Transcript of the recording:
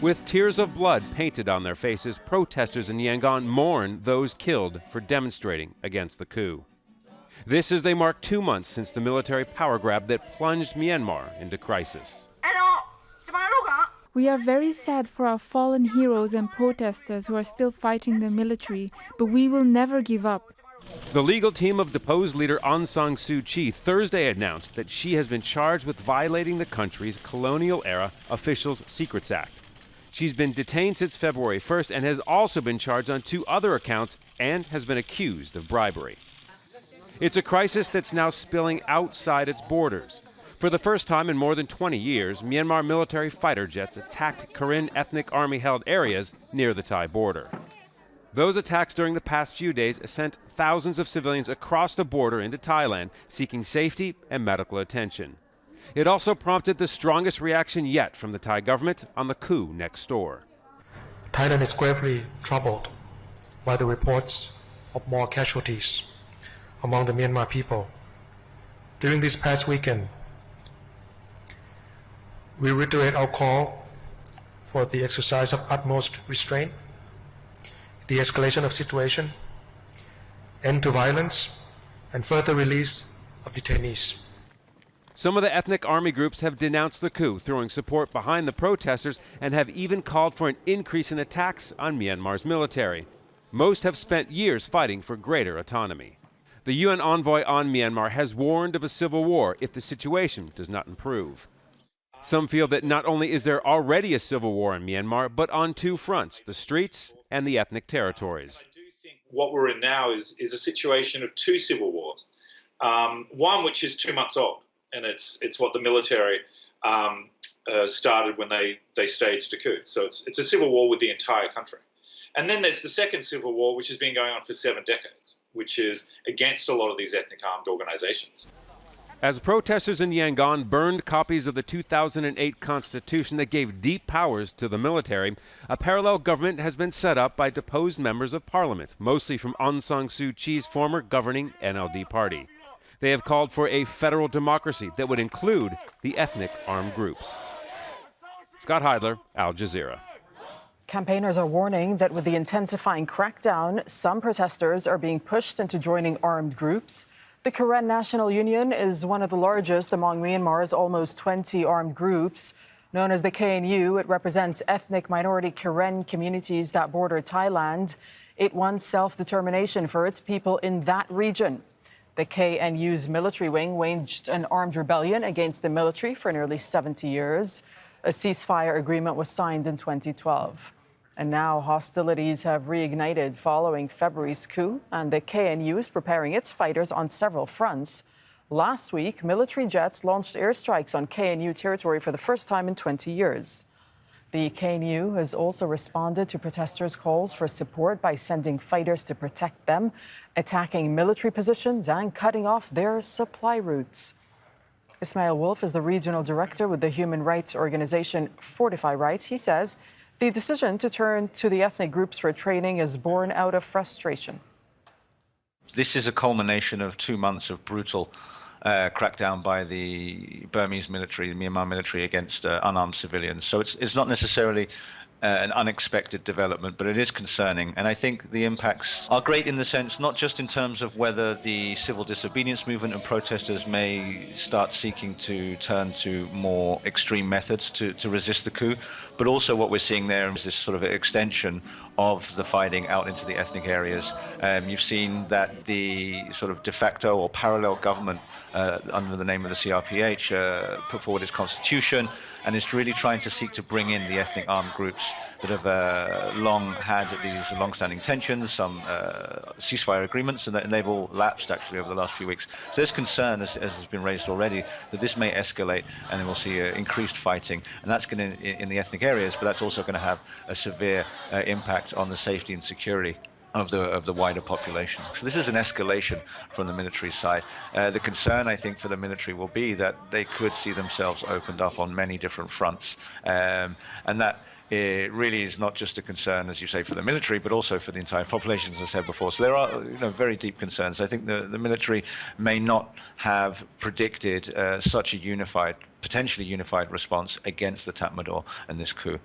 With tears of blood painted on their faces, protesters in Yangon mourn those killed for demonstrating against the coup. This as they mark 2 months since the military power grab that plunged Myanmar into crisis. We are very sad for our fallen heroes and protesters who are still fighting the military, but we will never give up. The legal team of deposed leader Aung San Suu Kyi Thursday announced that she has been charged with violating the country's colonial-era Officials Secrets Act. She's been detained since February 1st and has also been charged on 2 other accounts and has been accused of bribery. It's a crisis that's now spilling outside its borders. For the first time in more than 20 years, Myanmar military fighter jets attacked Karen ethnic army-held areas near the Thai border. Those attacks during the past few days sent thousands of civilians across the border into Thailand, seeking safety and medical attention. It also prompted the strongest reaction yet from the Thai government on the coup next door. Thailand is gravely troubled by the reports of more casualties among the Myanmar people. During this past weekend, we reiterate our call for the exercise of utmost restraint, the escalation of situation, end to violence, and further release of detainees. Some of the ethnic army groups have denounced the coup, throwing support behind the protesters, and have even called for an increase in attacks on Myanmar's military. Most have spent years fighting for greater autonomy. The UN envoy on Myanmar has warned of a civil war if the situation does not improve. Some feel that not only is there already a civil war in Myanmar, but on 2 fronts, the streets and the ethnic territories. I do think what we're in now is a situation of 2 civil wars. One which is 2 months old, and it's what the military started when they staged a coup. So it's a civil war with the entire country. And then there's the second civil war, which has been going on for 7 decades, which is against a lot of these ethnic armed organizations. As protesters in Yangon burned copies of the 2008 Constitution that gave deep powers to the military, a parallel government has been set up by deposed members of parliament, mostly from Aung San Suu Kyi's former governing NLD party. They have called for a federal democracy that would include the ethnic armed groups. Scott Heidler, Al Jazeera. Campaigners are warning that with the intensifying crackdown, some protesters are being pushed into joining armed groups. The Karen National Union is one of the largest among Myanmar's almost 20 armed groups. Known as the KNU, it represents ethnic minority Karen communities that border Thailand. It wants self-determination for its people in that region. The KNU's military wing waged an armed rebellion against the military for nearly 70 years. A ceasefire agreement was signed in 2012. And now hostilities have reignited following February's coup, and the KNU is preparing its fighters on several fronts. Last week, military jets launched airstrikes on KNU territory for the first time in 20 years. The KNU has also responded to protesters' calls for support by sending fighters to protect them, attacking military positions and cutting off their supply routes. Ismail Wolf is the regional director with the human rights organization Fortify Rights. He says the decision to turn to the ethnic groups for training is born out of frustration. This is a culmination of 2 months of brutal crackdown by the Burmese military, the Myanmar military, against unarmed civilians. So it's not necessarily an unexpected development, but it is concerning. And I think the impacts are great in the sense, not just in terms of whether the civil disobedience movement and protesters may start seeking to turn to more extreme methods to resist the coup, but also what we're seeing there is this sort of extension of the fighting out into the ethnic areas. You've seen that the sort of de facto or parallel government under the name of the CRPH put forward its constitution and is really trying to seek to bring in the ethnic armed groups that have long had these long-standing tensions, some ceasefire agreements, and they've all lapsed actually over the last few weeks. So there's concern, as has been raised already, that this may escalate and then we'll see increased fighting, and that's going to in the ethnic areas, but that's also going to have a severe impact on the safety and security of the wider population. So this is an escalation from the military side. The concern, I think, for the military will be that they could see themselves opened up on many different fronts, and that it really is not just a concern, as you say, for the military, but also for the entire population, as I said before. So there are, very deep concerns. I think the military may not have predicted such a potentially unified response against the Tatmadaw and this coup.